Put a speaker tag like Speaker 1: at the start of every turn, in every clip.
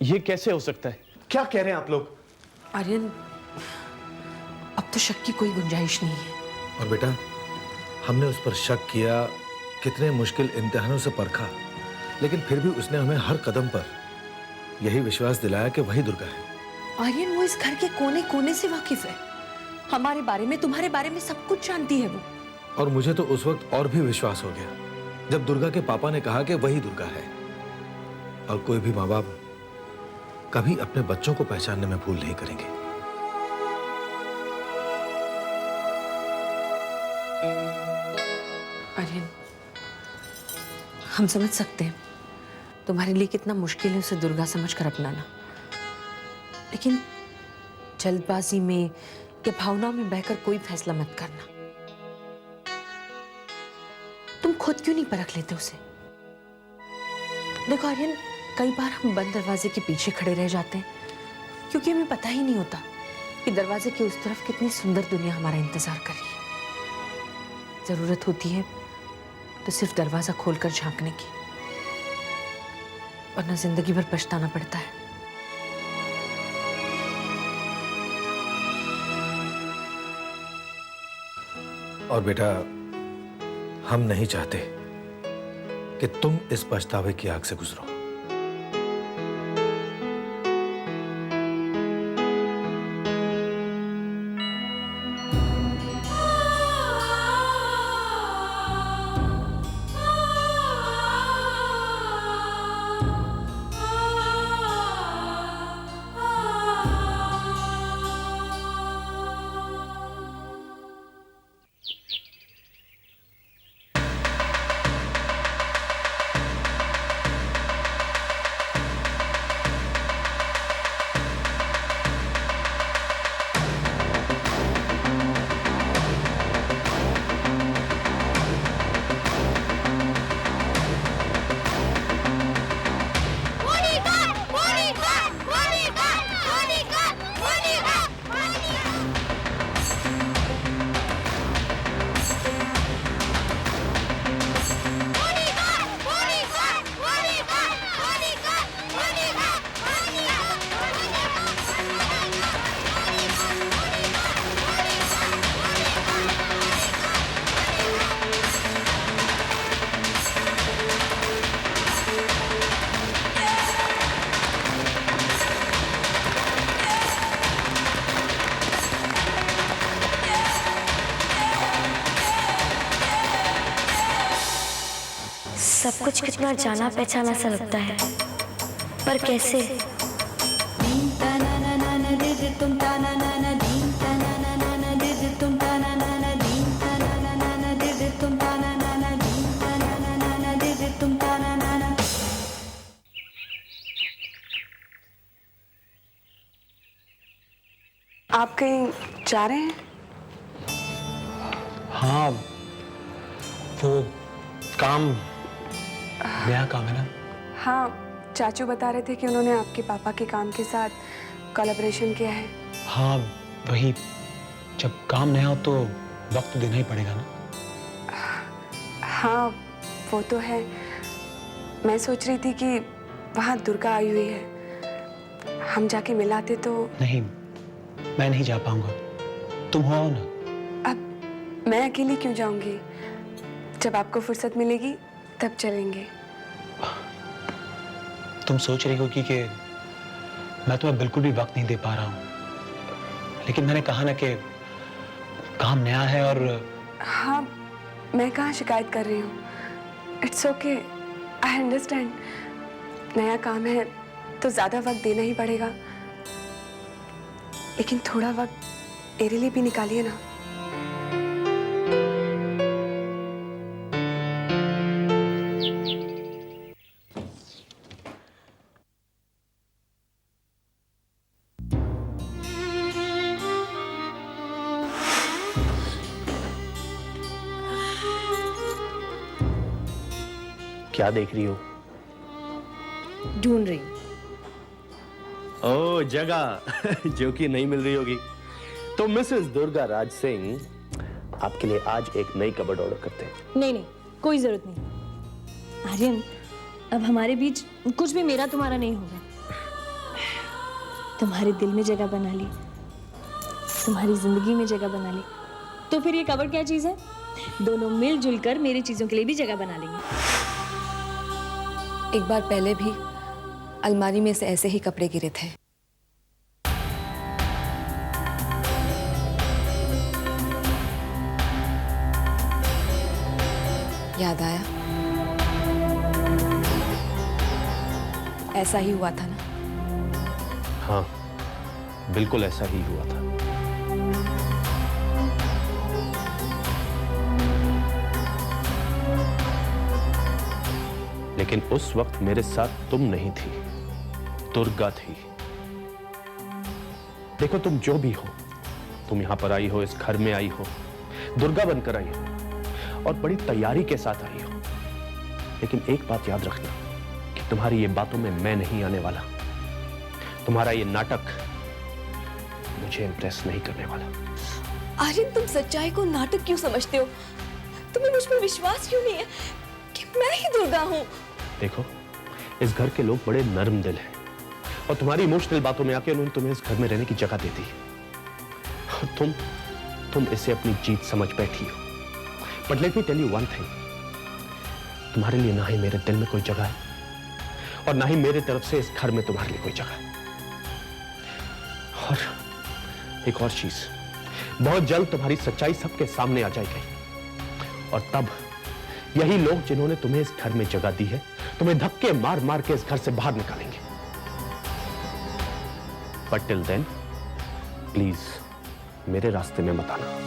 Speaker 1: ये कैसे हो सकता है? क्या कह रहे हैं आप लोग?
Speaker 2: आर्यन, अब तो शक की कोई गुंजाइश नहीं है।
Speaker 3: और बेटा, हमने उस पर शक किया, कितने मुश्किल इम्तिहानों से परखा, लेकिन फिर भी उसने हमें हर कदम पर यही विश्वास दिलाया कि वही दुर्गा है।
Speaker 2: आर्यन, वो इस घर के कोने कोने से वाकिफ है। हमारे बारे में, तुम्हारे बारे में सब कुछ जानती है वो।
Speaker 3: और मुझे तो उस वक्त और भी विश्वास हो गया जब दुर्गा के पापा ने कहा कि वही दुर्गा है। और कोई भी माँ बाप कभी अपने बच्चों को पहचानने में भूल नहीं करेंगे।
Speaker 2: आर्यन, हम समझ सकते हैं तुम्हारे लिए कितना मुश्किल है उसे दुर्गा समझकर अपनाना, लेकिन जल्दबाजी में या भावनाओं में बहकर कोई फैसला मत करना। तुम खुद क्यों नहीं परख लेते उसे? देखो आर्यन, कई बार हम बंद दरवाजे के पीछे खड़े रह जाते हैं क्योंकि हमें पता ही नहीं होता कि दरवाजे के उस तरफ कितनी सुंदर दुनिया हमारा इंतजार कर रही है। जरूरत होती है तो सिर्फ दरवाजा खोलकर झांकने की, वरना जिंदगी भर पछताना पड़ता है।
Speaker 3: और बेटा, हम नहीं चाहते कि तुम इस पछतावे की आग से गुजरो।
Speaker 4: सब कुछ कितना जाना पहचाना सा लगता है, पर कैसे?
Speaker 5: आप कहीं जा रहे हैं?
Speaker 1: हाँ, वो काम, नया काम है ना।
Speaker 5: हाँ, चाचू बता रहे थे कि उन्होंने आपके पापा के काम के साथ कोलैबोरेशन किया है।
Speaker 1: हाँ वही, जब काम नया हो तो वक्त देना ही पड़ेगा ना।
Speaker 5: हाँ वो तो है। मैं सोच रही थी कि वहाँ दुर्गा आई हुई है, हम जाके मिलाते तो।
Speaker 1: नहीं, मैं नहीं जा पाऊंगा, तुम हो आओ ना।
Speaker 5: अब मैं अकेली क्यों जाऊंगी? जब आपको फुर्सत मिलेगी तब चलेंगे।
Speaker 1: तुम सोच रही होगी कि मैं तुम्हें बिल्कुल भी वक्त नहीं दे पा रहा हूँ, लेकिन मैंने कहा ना कि काम नया है। और
Speaker 5: हाँ, मैं कहाँ शिकायत कर रही हूँ। It's okay, I understand. नया काम है तो ज्यादा वक्त देना ही पड़ेगा, लेकिन थोड़ा वक्त मेरे लिए भी निकालिए ना।
Speaker 1: क्या देख रही हो?
Speaker 2: ढूंढ रही।
Speaker 6: ओह, जगह जो कि नहीं मिल रही होगी। तो मिसेस दुर्गा राज सिंह आपके लिए आज एक नई कबर्ड ऑर्डर करते हैं।
Speaker 7: नहीं नहीं, कोई जरूरत नहीं। आर्यन, अब हमारे बीच कुछ भी मेरा तुम्हारा नहीं होगा। तुम्हारे दिल में जगह बना ली, तुम्हारी जिंदगी में जगह बना ली, तो फिर ये कबर्ड क्या चीज है? दोनों मिलजुल कर मेरी चीजों के लिए भी जगह बना लेंगे।
Speaker 2: एक बार पहले भी अलमारी में से ऐसे ही कपड़े गिरे थे। याद आया? ऐसा ही हुआ था ना?
Speaker 6: हाँ, बिल्कुल ऐसा ही हुआ था। लेकिन उस वक्त मेरे साथ तुम नहीं थी, दुर्गा थी। देखो, तुम जो भी हो, तुम यहां पर आई हो, इस घर में आई हो, दुर्गा बनकर आई हो और बड़ी तैयारी के साथ आई हो। लेकिन एक बात याद रखना कि तुम्हारी ये बातों में मैं नहीं आने वाला। तुम्हारा ये नाटक मुझे इम्प्रेस नहीं करने वाला।
Speaker 7: आर्यन, तुम सच्चाई को नाटक क्यों समझते हो? तुम्हें मुझ पर विश्वास क्यों नहीं है कि मैं ही दुर्गा हूँ?
Speaker 6: देखो, इस घर के लोग बड़े नर्म दिल हैं और तुम्हारी इमोशनल बातों में आके उन्होंने तुम्हें इस घर में रहने की जगह दे दी और तुम इसे अपनी जीत समझ बैठी हो। But let me tell you one thing, तुम्हारे लिए ना ही मेरे दिल में कोई जगह है और ना ही मेरे तरफ से इस घर में तुम्हारे लिए कोई जगह है। और एक और चीज, बहुत जल्द तुम्हारी सच्चाई सबके सामने आ जाएगी और तब यही लोग जिन्होंने तुम्हें इस घर में जगह दी है तुम्हें धक्के मार मार के इस घर से बाहर निकालेंगे। बट टिल देन प्लीज मेरे रास्ते में मत आना।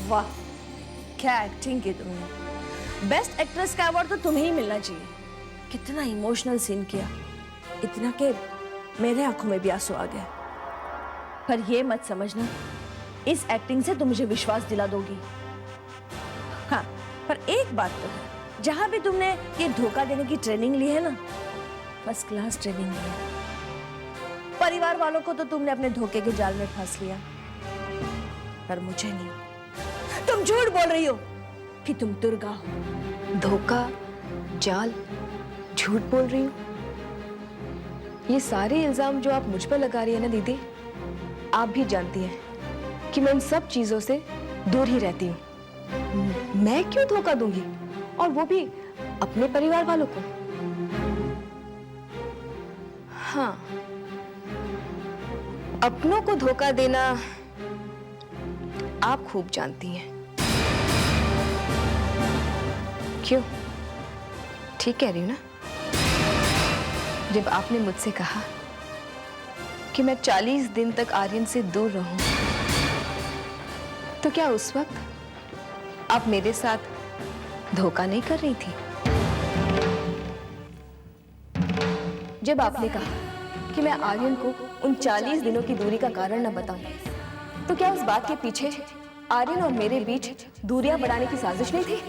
Speaker 7: वाह, क्या एक्टिंग की तुमने! बेस्ट एक्ट्रेस का अवार्ड तो तुम्हें ही मिलना चाहिए। कितना इमोशनल सीन किया, इतना कि मेरे आंखों में भी आंसू आ गए। पर ये मत समझना इस एक्टिंग से तुम मुझे विश्वास दिला दोगी। हाँ, पर एक बात तो है, जहां भी तुमने ये धोखा देने की ट्रेनिंग ली है ना, फर्स्ट क्लास ट्रेनिंग ली है। परिवार वालों को तो तुमने अपने धोखे के जाल में फंस लिया, पर मुझे नहीं। तुम झूठ बोल रही हो कि तुम दुर्गा हो।
Speaker 2: धोखा, जाल, झूठ बोल रही हूँ? ये सारे इल्जाम जो आप मुझ पर लगा रही है ना दीदी, आप भी जानती हैं कि मैं उन सब चीजों से दूर ही रहती हूँ। मैं क्यों धोखा दूंगी, और वो भी अपने परिवार वालों को? हाँ, अपनों को धोखा देना आप खूब जानती हैं। क्यों? ठीक कह रही हूँ ना? जब आपने मुझसे कहा कि मैं 40 दिन तक आर्यन से दूर रहूं, तो क्या उस वक्त आप मेरे साथ धोखा नहीं कर रही थी? जब आपने कहा कि मैं आर्यन को उन 40 दिनों की दूरी का कारण न बताऊं, तो क्या उस बात के पीछे आर्यन और मेरे बीच दूरियां बढ़ाने की साजिश नहीं थी?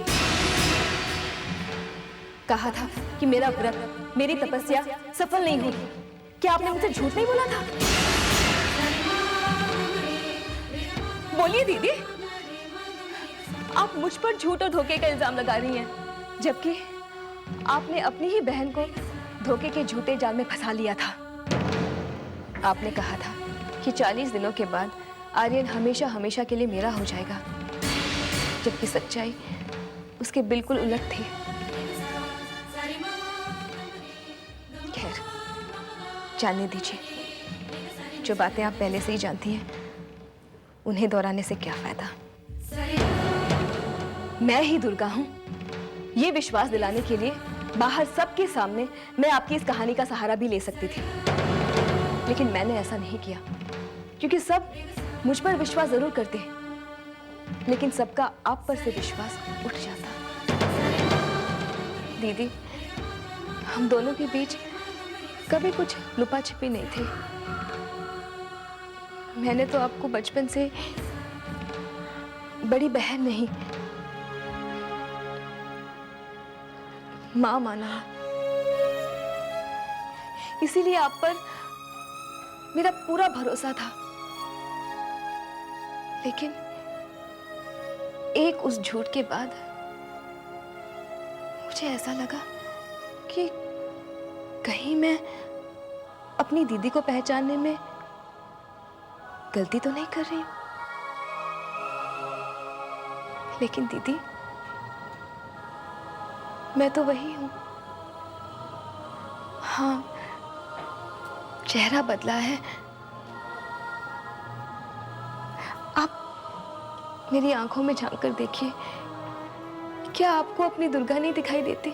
Speaker 2: कहा था कि मेरा व्रत, मेरी तपस्या सफल नहीं होगी। क्या आपने मुझसे झूठ नहीं बोला था? बोलिए दीदी, आप मुझ पर झूठ और धोखे का इल्जाम लगा रही हैं, जबकि आपने अपनी ही बहन को धोखे के झूठे जाल में फंसा लिया था। आपने कहा था कि 40 दिनों के बाद आर्यन हमेशा हमेशा के लिए मेरा हो जाएगा, जबकि सच्चाई उसके बिल्कुल उलट थी। खैर, जानने दीजिए, जो बातें आप पहले से ही जानती हैं उन्हें दोहराने से क्या फायदा। मैं ही दुर्गा हूं, ये विश्वास दिलाने के लिए बाहर सबके सामने मैं आपकी इस कहानी का सहारा भी ले सकती थी, लेकिन मैंने ऐसा नहीं किया, क्योंकि सब मुझ पर विश्वास जरूर करते हैं, लेकिन सबका आप पर से विश्वास उठ जाता। दीदी, हम दोनों के बीच कभी कुछ लुपा छिपी नहीं थी। मैंने तो आपको बचपन से बड़ी बहन नहीं,
Speaker 5: माँ माना है, इसीलिए आप पर मेरा पूरा भरोसा था। लेकिन एक उस झूठ के बाद मुझे ऐसा लगा कि कहीं मैं अपनी दीदी को पहचानने में गलती तो नहीं कर रही हूं। लेकिन दीदी, मैं तो वही हूं। हाँ, चेहरा बदला है। आप मेरी आंखों में झांक कर देखिए, क्या आपको अपनी दुर्गा नहीं दिखाई देती?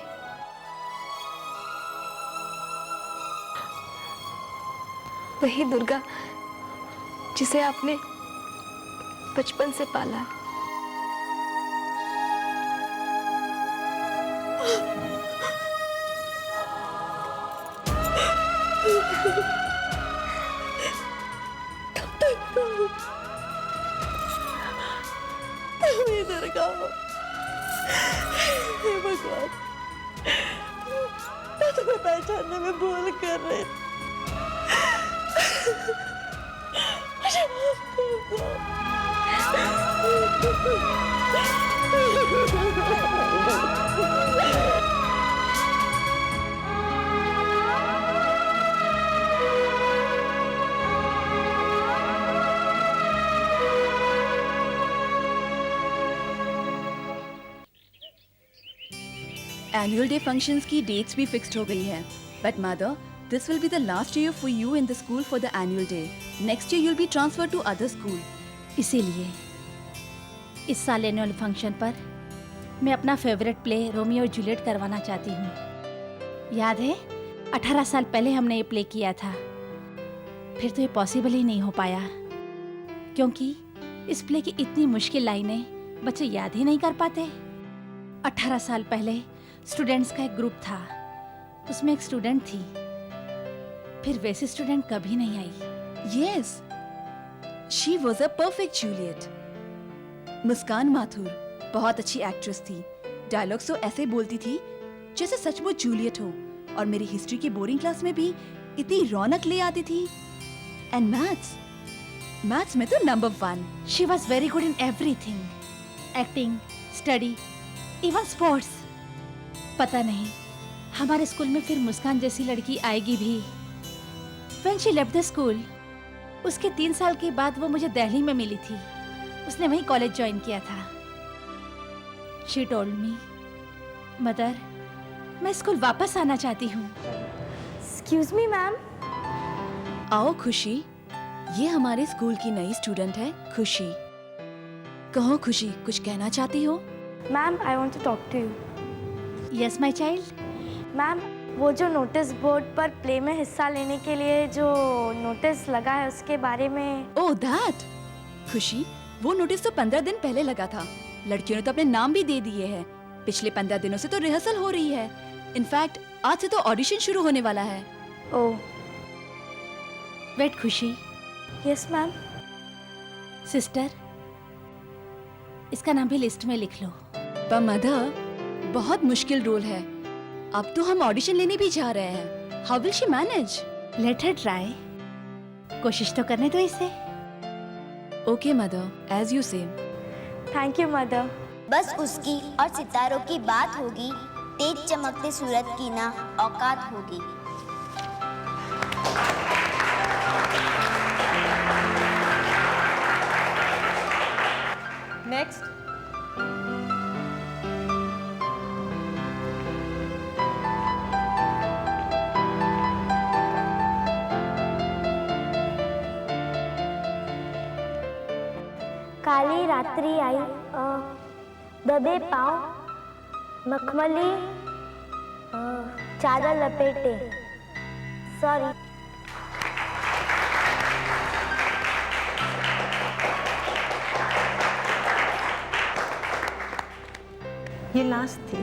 Speaker 5: वही दुर्गा जिसे आपने बचपन से पाला है।
Speaker 7: तुम्ही दुर्गा हो। हे भगवान, मैं तुम्हें पहचानने में भूल कर रही। मुझे माफ कर दो।
Speaker 8: एनुअल डे फंक्शंस की डेट्स भी फिक्स्ड हो गई हैं। But mother, this will be the last year for you in the school for the annual day. Next year you'll be transfer to other school.
Speaker 4: इसीलिए इस साल एनुअल फंक्शन पर मैं अपना फेवरेट प्ले रोमियो और जूलियट करवाना चाहती हूँ। याद है 18 साल पहले हमने ये प्ले किया था, फिर तो ये पॉसिबल ही नहीं हो पाया क्योंकि इस प्ले की इतनी मुश्किल लाइनें बच्चे याद ही नहीं कर पाते। 18 साल पहले स्टूडेंट्स का एक ग्रुप था, उसमें एक स्टूडेंट थी, फिर वैसे स्टूडेंट कभी नहीं आई।
Speaker 8: Yes, she was a perfect Juliet. Muskan Mathur बहुत अच्छी एक्ट्रेस थी। डायलॉग्स तो ऐसे बोलती थी जैसे सचमुच जूलियट हो। और मेरी हिस्ट्री की बोरिंग क्लास में भी इतनी रौनक ले आती थी। एंड मैथ्स में तो number 1।
Speaker 4: She was very good in everything, acting, study, even sports. पता नहीं हमारे स्कूल में फिर मुस्कान जैसी लड़की आएगी भी। When she left the school, उसके 3 साल के बाद वो मुझे दिल्ली में मिली थी। उसने वहीं कॉलेज ज्वाइन किया था। She told me, मदर, मैं स्कूल वापस आना चाहती हूँ। Excuse me, ma'am.
Speaker 8: आओ खुशी, ये हमारे स्कूल की नई स्टूडेंट है खुशी। कहो खुशी, कुछ कहना चाहती हो?
Speaker 9: Ma'am, I want to talk to you.
Speaker 4: Yes, my child।
Speaker 9: Ma'am, वो जो नोटिस बोर्ड पर प्ले में हिस्सा लेने के लिए जो नोटिस लगा है उसके बारे में।
Speaker 8: Oh that. खुशी, वो नोटिस तो 15 दिन पहले लगा था। लड़कियों ने तो अपने नाम भी दे दिए हैं। पिछले 15 दिनों से तो रिहर्सल हो रही है। इनफैक्ट आज से तो ऑडिशन शुरू होने वाला है।
Speaker 9: ओह।
Speaker 4: वेट खुशी।
Speaker 9: Yes ma'am.
Speaker 4: सिस्टर, इसका नाम भी लिस्ट में लिख लो।
Speaker 8: पर मदर, बहुत मुश्किल रोल है। अब तो हम ऑडिशन लेने भी जा रहे हैं। How will she manage?
Speaker 4: Let her try. कोशिश तो करने दो इसे।
Speaker 8: ओके मदर, एज यू से।
Speaker 9: Thank you mother.
Speaker 10: बस उसकी और सितारों की बात होगी, तेज चमकते सूरज की ना औकात होगी।
Speaker 7: नेक्स्ट।
Speaker 9: काली रात्रि आई, दबे पाँव, मखमली चादर लपेटे। सॉरी।
Speaker 11: ये लास्ट थी।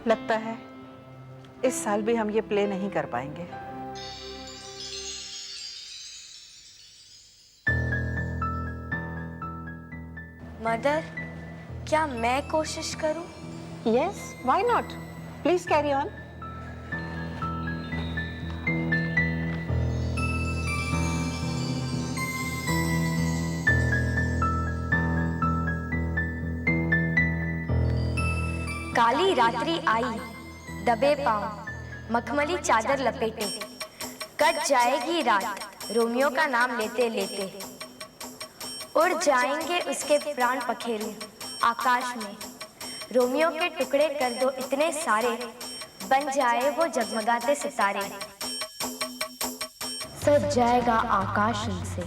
Speaker 11: लगता है इस साल भी हम ये प्ले नहीं कर पाएंगे।
Speaker 9: मदर, क्या मैं कोशिश करूं?
Speaker 11: Yes, why not? Please carry on.
Speaker 9: काली रात्रि आई, दबे पांव, मखमली चादर लपेटे, कट जाएगी रात, रोमियो का नाम लेते लेते। उड़ जाएंगे उसके प्राण पखेरु आकाश में, रोमियो के टुकड़े कर दो इतने सारे, बन जाए वो जगमगाते सितारे। सज जाएगा आकाश उनसे,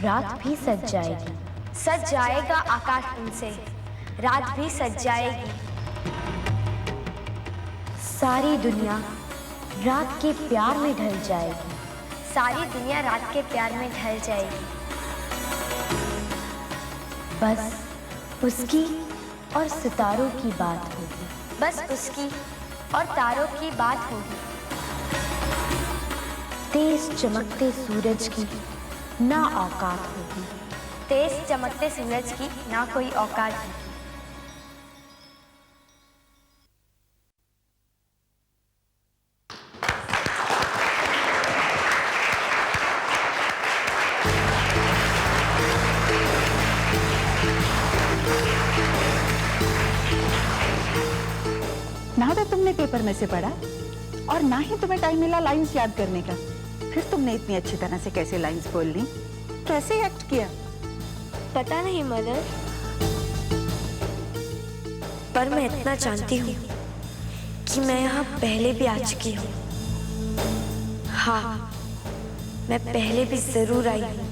Speaker 9: रात भी सज जाएगी। सज जाएगा आकाश उनसे, रात भी सज जाएगी। सारी दुनिया रात के प्यार में ढल जाएगी। सारी दुनिया रात के प्यार में ढल जाएगी। बस उसकी और सितारों की बात होगी। बस उसकी और तारों की बात होगी। तेज चमकते सूरज की ना औकात होगी। तेज चमकते सूरज की ना कोई औकात होगी।
Speaker 11: ना तो तुमने पेपर में से पढ़ा और ना ही तुम्हें टाइम मिला लाइंस याद करने का, फिर तुमने इतनी अच्छी तरह से कैसे लाइंस बोल ली, कैसे एक्ट किया?
Speaker 9: पता नहीं मदर, पर मैं इतना जानती हूँ कि मैं यहाँ पहले भी आ चुकी हूँ। हाँ, मैं पहले भी जरूर आई हूँ।